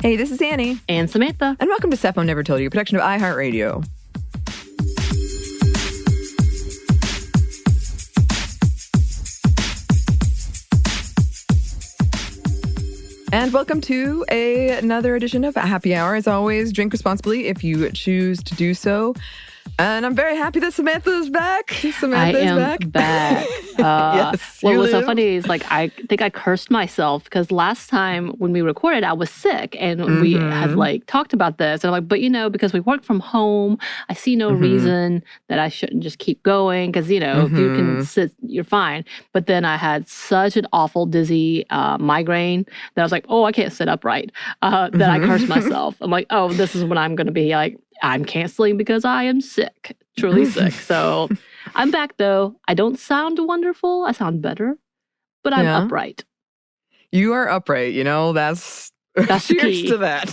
Hey, this is Anney. And Samantha. And welcome to Stuff Mom Never Told You, a production of iHeartRadio. And welcome to another edition of Happy Hour. As always, drink responsibly if you choose to do so. And I'm very happy that Samantha is back. Samantha is back. Yes, what was so funny is I think I cursed myself because last time when we recorded, I was sick and we had talked about this. And I'm like, but because we work from home, I see no reason that I shouldn't just keep going because, if you can sit, you're fine. But then I had such an awful dizzy migraine that I was like, oh, I can't sit upright. That I cursed myself. I'm like, oh, this is when I'm going to be like, I'm canceling because I am sick, truly sick. So I'm back, though. I don't sound wonderful. I sound better, but I'm upright. You are upright. That's cheers key. To that.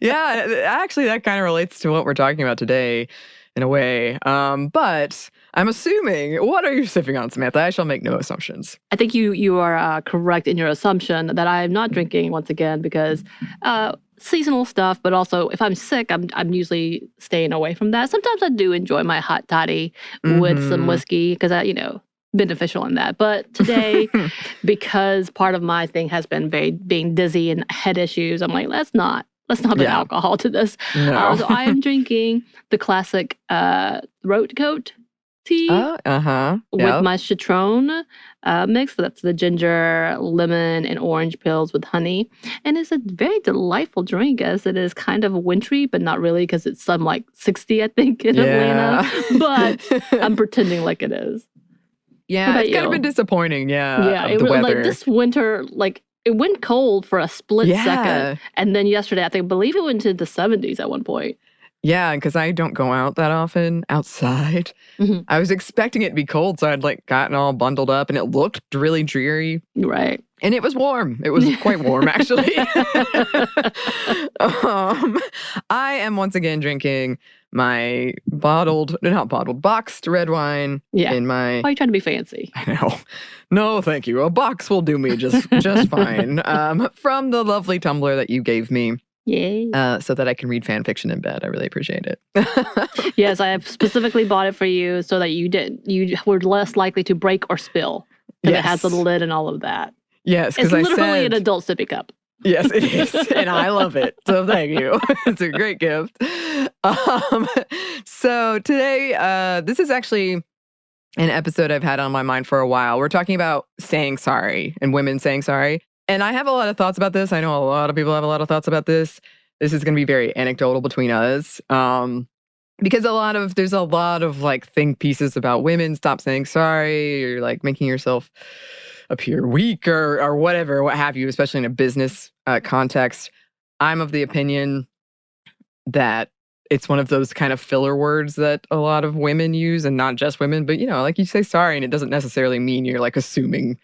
Yeah, actually, that kind of relates to what we're talking about today in a way. But I'm assuming, what are you sipping on, Samantha? I shall make no assumptions. I think you are correct in your assumption that I am not drinking once again because seasonal stuff, but also if I'm sick, I'm usually staying away from that. Sometimes I do enjoy my hot toddy with some whiskey because beneficial in that. But today, because part of my thing has been being dizzy and head issues, I'm like, let's not add alcohol to this. No. So I am drinking the classic throat coat tea with my citron mix. So that's the ginger, lemon, and orange pills with honey. And it's a very delightful drink as it is kind of wintry, but not really because it's some 60, I think, in Atlanta. But I'm pretending like it is. Yeah, it's kind of been disappointing, the weather. This winter, it went cold for a split second. And then yesterday, I believe it went into the 70s at one point. Yeah, because I don't go out that often outside. I was expecting it to be cold, so I'd gotten all bundled up, and it looked really dreary. Right. And it was warm. It was quite warm, actually. I am once again drinking my boxed red wine in my... Why are you trying to be fancy? I know. No, thank you. A box will do me just fine. From the lovely tumbler that you gave me. Yay. So that I can read fan fiction in bed. I really appreciate it. Yes, I have specifically bought it for you so that you were less likely to break or spill. Because it has a lid and all of that. Yes, because it's literally an adult sippy cup. Yes, it is. And I love it. So thank you. It's a great gift. So today, this is actually an episode I've had on my mind for a while. We're talking about saying sorry and women saying sorry. And I have a lot of thoughts about this. I know a lot of people have a lot of thoughts about this. This is going to be very anecdotal between us. Because there's a lot of think pieces about women stop saying sorry, or making yourself appear weak or whatever, what have you, especially in a business context. I'm of the opinion that it's one of those kind of filler words that a lot of women use, and not just women, but you say sorry and it doesn't necessarily mean you're assuming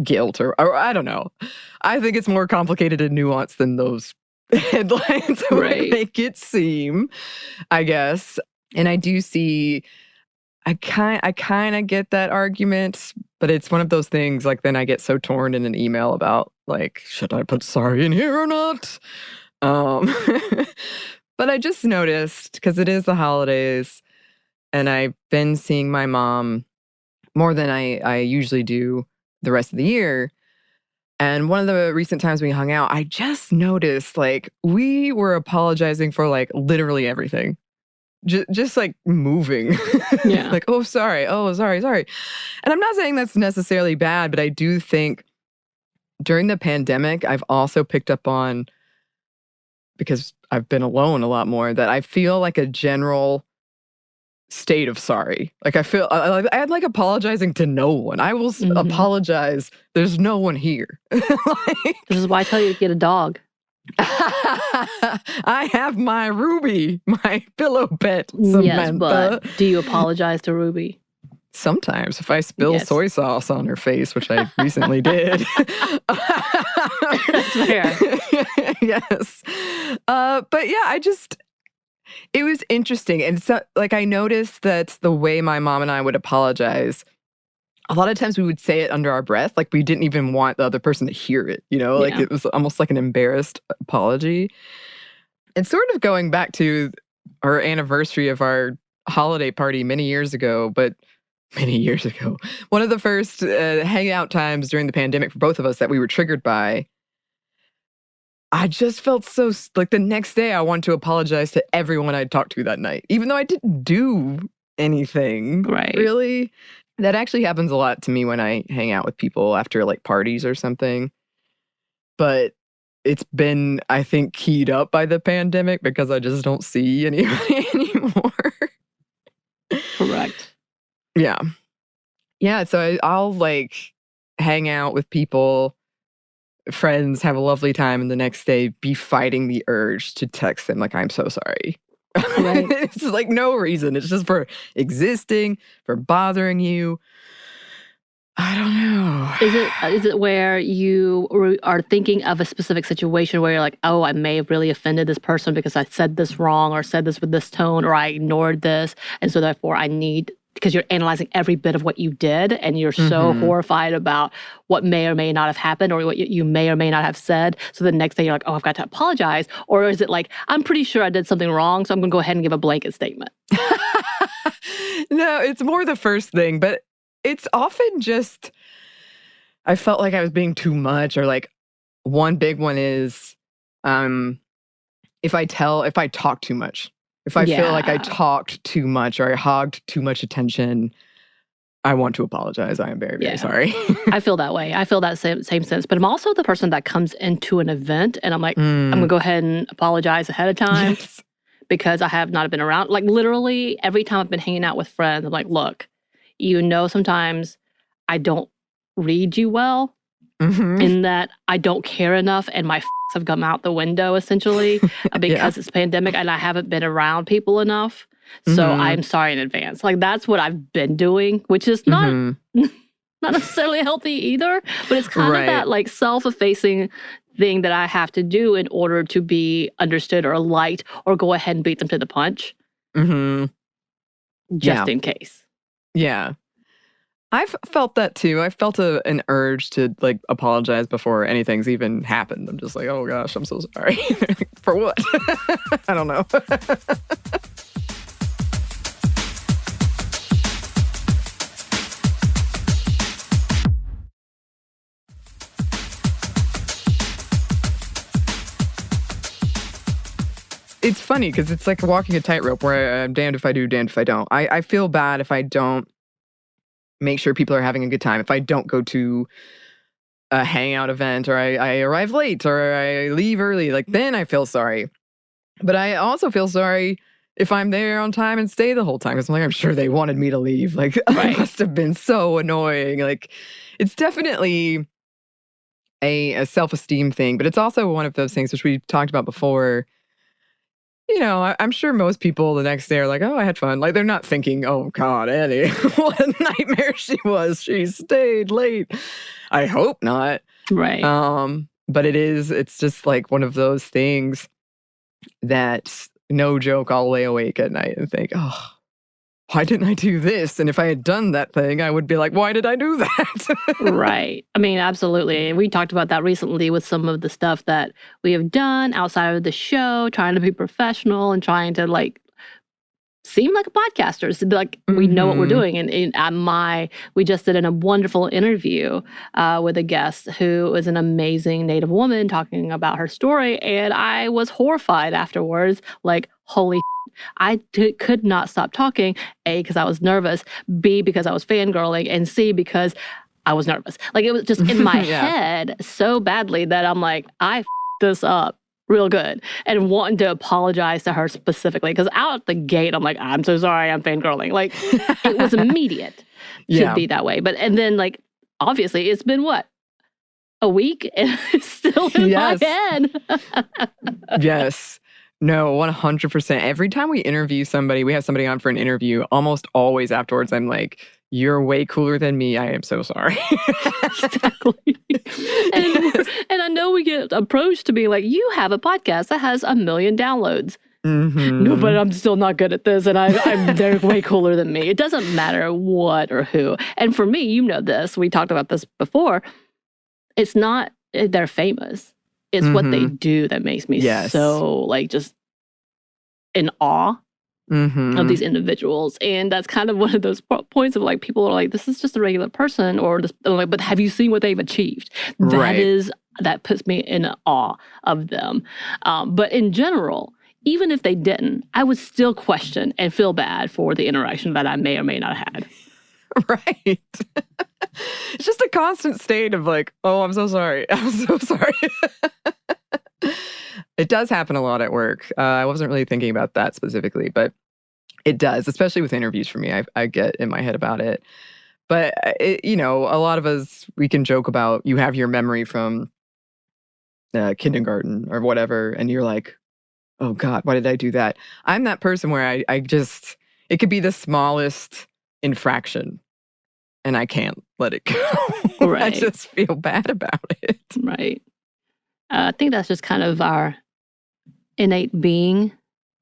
guilt or I don't know. I think it's more complicated and nuanced than those headlines would make it seem, I guess. And I do see, I kind of get that argument, but it's one of those things then I get so torn in an email about should I put sorry in here or not? But I just noticed, because it is the holidays and I've been seeing my mom more than I usually do the rest of the year. And one of the recent times we hung out, I just noticed we were apologizing for literally everything. Just moving. Yeah. Oh, sorry. Oh, sorry. And I'm not saying that's necessarily bad, but I do think during the pandemic, I've also picked up on, because I've been alone a lot more, that I feel a general state of sorry. I feel I'm apologizing to no one. I will apologize. There's no one here. This is why I tell you to get a dog. I have my Ruby, my pillow pet, Samantha. Yes, but do you apologize to Ruby? Sometimes, if I spill soy sauce on her face, which I recently did. That's fair. Yes. But yeah, it was interesting. And so, I noticed that the way my mom and I would apologize a lot of times we would say it under our breath. Like we didn't even want the other person to hear it, like it was almost like an embarrassed apology. And sort of going back to our anniversary of our holiday party many years ago, one of the first hangout times during the pandemic for both of us that we were triggered by, I just felt so, like the next day I wanted to apologize to everyone I'd talked to that night, even though I didn't do anything, really. That actually happens a lot to me when I hang out with people after like parties or something. But it's been, I think, keyed up by the pandemic because I just don't see anybody anymore. Correct. Yeah. Yeah, so I'll like hang out with people, friends, have a lovely time, and the next day be fighting the urge to text them like, I'm so sorry. Right. It's like no reason. It's just for existing, for bothering you. I don't know. Is it where you are thinking of a specific situation where you're like, oh, I may have really offended this person because I said this wrong or said this with this tone or I ignored this. And so therefore because you're analyzing every bit of what you did and you're so horrified about what may or may not have happened or what you may or may not have said. So the next day you're like, oh, I've got to apologize. Or is it like, I'm pretty sure I did something wrong, so I'm going to go ahead and give a blanket statement? No, it's more the first thing, but it's often just, I felt like I was being too much, or like one big one is if I talk too much. If I feel like I talked too much or I hogged too much attention, I want to apologize. I am very, very sorry. I feel that way. I feel that same sense. But I'm also the person that comes into an event and I'm like, I'm going to go ahead and apologize ahead of time because I have not been around. Like literally every time I've been hanging out with friends, I'm like, look, sometimes I don't read you well in that I don't care enough and my have come out the window essentially because it's pandemic and I haven't been around people enough. So I'm sorry in advance. Like that's what I've been doing, which is not necessarily healthy either, but it's kind of that like self-effacing thing that I have to do in order to be understood or liked or go ahead and beat them to the punch. Just in case. Yeah. I've felt that too. I felt an urge to like apologize before anything's even happened. I'm just like, oh gosh, I'm so sorry. For what? I don't know. It's funny because it's like walking a tightrope where I'm damned if I do, damned if I don't. I feel bad if I don't make sure people are having a good time. If I don't go to a hangout event or I arrive late or I leave early, like then I feel sorry. But I also feel sorry if I'm there on time and stay the whole time because I'm sure they wanted me to leave. Like I must have been so annoying. Like it's definitely a self-esteem thing, but it's also one of those things which we talked about before. I'm sure most people the next day are like, oh, I had fun. Like, they're not thinking, oh, God, Anney, what a nightmare she was. She stayed late. I hope not. Right. But it's just like one of those things that, no joke, I'll lay awake at night and think, oh, why didn't I do this? And if I had done that thing, I would be like, why did I do that? Right. I mean, absolutely. We talked about that recently with some of the stuff that we have done outside of the show, trying to be professional and trying to like seem like a podcaster. So like we know what we're doing. And we just did a wonderful interview with a guest who is an amazing Native woman talking about her story. And I was horrified afterwards, like, holy I could not stop talking, A, because I was nervous, B, because I was fangirling, and C, because I was nervous. Like, it was just in my head so badly that I'm like, I f***ed this up real good. And wanting to apologize to her specifically, because out the gate, I'm like, I'm so sorry, I'm fangirling. Like, it was immediate to be that way. And then, like, obviously, it's been what? A week? And it's still in my head. Yes. No, 100%. Every time we interview somebody, we have somebody on for an interview, almost always afterwards, I'm like, you're way cooler than me. I am so sorry. Exactly. And I know we get approached to be like, you have a podcast that has 1 million downloads. No, but I'm still not good at this, and they're way cooler than me. It doesn't matter what or who. And for me, you know this, we talked about this before, it's not they're famous. It's what they do that makes me so, like, just in awe of these individuals. And that's kind of one of those points of, like, people are like, this is just a regular person, or this, like, but have you seen what they've achieved? That puts me in awe of them. But in general, even if they didn't, I would still question and feel bad for the interaction that I may or may not have had. Right. It's just a constant state of, like, oh, I'm so sorry. I'm so sorry. It does happen a lot at work. I wasn't really thinking about that specifically, but it does, especially with interviews for me. I get in my head about it. But, a lot of us, we can joke about, you have your memory from kindergarten or whatever, and you're like, oh God, why did I do that? I'm that person where I just, it could be the smallest infraction and I can't let it go. Right. I just feel bad about it. Right. I think that's just kind of our innate being.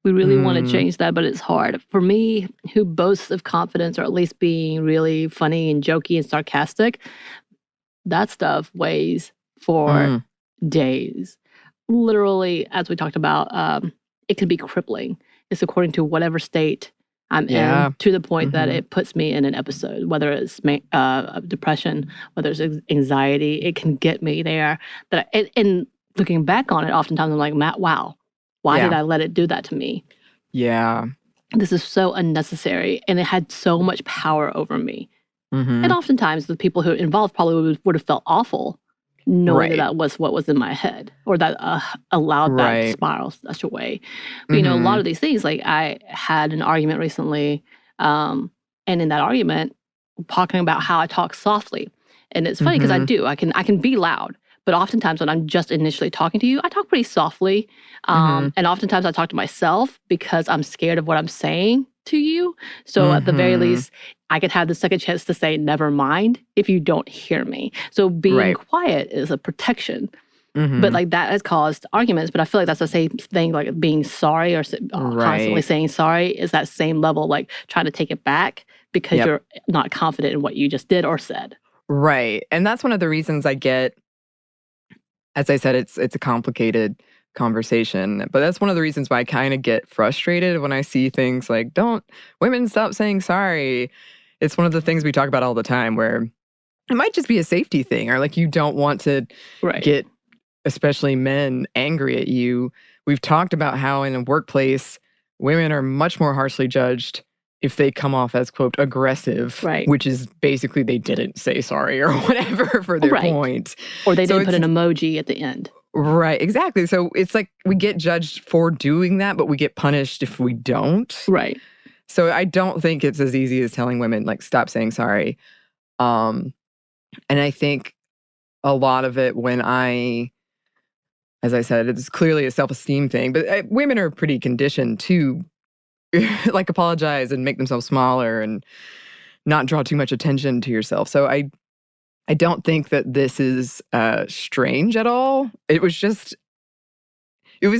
We really want to change that, but it's hard. For me, who boasts of confidence or at least being really funny and jokey and sarcastic, that stuff weighs for days. Literally, as we talked about, it can be crippling. It's according to whatever state I'm in, to the point that it puts me in an episode, whether it's depression, whether it's anxiety. It can get me there. And looking back on it, oftentimes I'm like, Matt, wow, why did I let it do that to me? Yeah. This is so unnecessary, and it had so much power over me. And oftentimes the people who were involved probably would have felt awful, knowing that was what was in my head, or that allowed that to spiral such a way. But, a lot of these things, like, I had an argument recently, and in that argument, talking about how I talk softly. And it's funny because I can be loud, but oftentimes when I'm just initially talking to you, I talk pretty softly. And oftentimes I talk to myself because I'm scared of what I'm saying to you. So at the very least, I could have the second chance to say, never mind, if you don't hear me. So being quiet is a protection. But, like, that has caused arguments. But I feel like that's the same thing, like being sorry or constantly saying sorry is that same level, like trying to take it back because you're not confident in what you just did or said. Right. And that's one of the reasons I get, as I said, it's a complicated conversation. But that's one of the reasons why I kind of get frustrated when I see things like, don't women stop saying sorry. It's one of the things we talk about all the time, where it might just be a safety thing, or like you don't want to get, especially men, angry at you. We've talked about how in a workplace, women are much more harshly judged if they come off as, quote, aggressive, which is basically they didn't say sorry or whatever for their point. Or they didn't put an emoji at the end. Right, exactly. So it's like we get judged for doing that, but we get punished if we don't. Right. So I don't think it's as easy as telling women, like, stop saying sorry. And I think a lot of it when as I said, it's clearly a self-esteem thing, but women are pretty conditioned to like apologize and make themselves smaller and not draw too much attention to yourself. So I don't think that this is strange at all. It was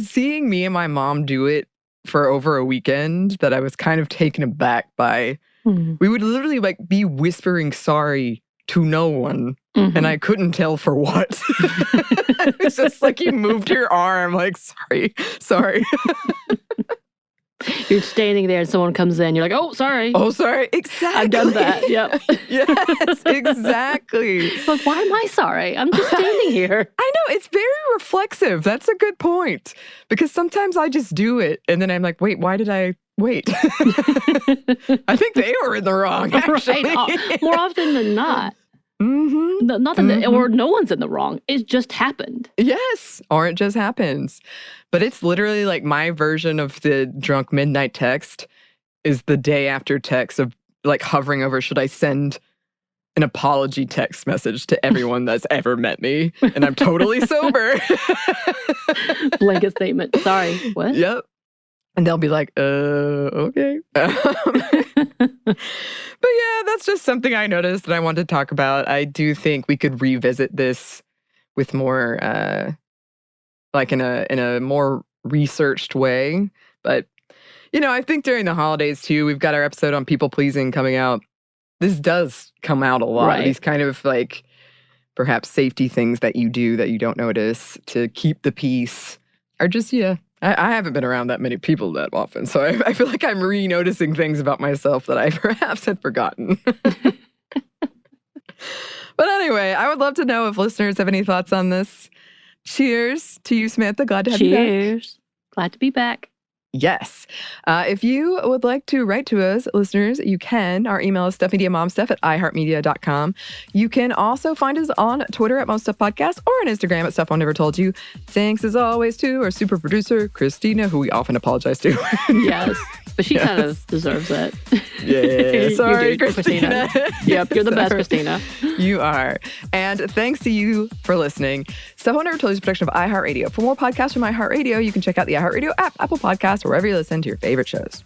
seeing me and my mom do it for over a weekend that I was kind of taken aback by. We would literally, like, be whispering sorry to no one, and I couldn't tell for what. It's just like you moved your arm, like, sorry. You're standing there and someone comes in. You're like, oh, sorry. Oh, sorry. Exactly. I've done that. Yep. Yes, exactly. Like, why am I sorry? I'm just standing here. I know. It's very reflexive. That's a good point. Because sometimes I just do it. And then I'm like, wait, why did I wait? I think they were in the wrong, actually. Right. More often than not. Not that or no one's in the wrong. It just happened. Yes. Or it just happens. But it's literally like my version of the drunk midnight text is the day after text of, like, hovering over, should I send an apology text message to everyone that's ever met me? And I'm totally sober. Blanket statement. Sorry. What? Yep. And they'll be like, okay. But yeah, that's just something I noticed that I wanted to talk about. I do think we could revisit this with more, like in a more researched way, But, I think during the holidays too, we've got our episode on people pleasing coming out. This does come out a lot. Right. These kind of like perhaps safety things that you do that you don't notice to keep the peace are just, I haven't been around that many people that often. So I feel like I'm re-noticing things about myself that I perhaps had forgotten. But anyway, I would love to know if listeners have any thoughts on this. Cheers to you, Samantha. Glad to have you back. Cheers. Glad to be back. Yes. If you would like to write to us, listeners, you can. Our email is stuffmediamomstuff@iheartmedia.com. You can also find us on Twitter at MomStuffPodcast or on Instagram at Stuff I Never Told You. Thanks as always to our super producer, Christina, who we often apologize to. Yes. But she kind of deserves it. Yeah. Sorry, Christina. Yep, you're the best, Christina. You are. And thanks to you for listening. Stuff I Never Told You is a production of iHeartRadio. For more podcasts from iHeartRadio, you can check out the iHeartRadio app, Apple Podcasts, or wherever you listen to your favorite shows.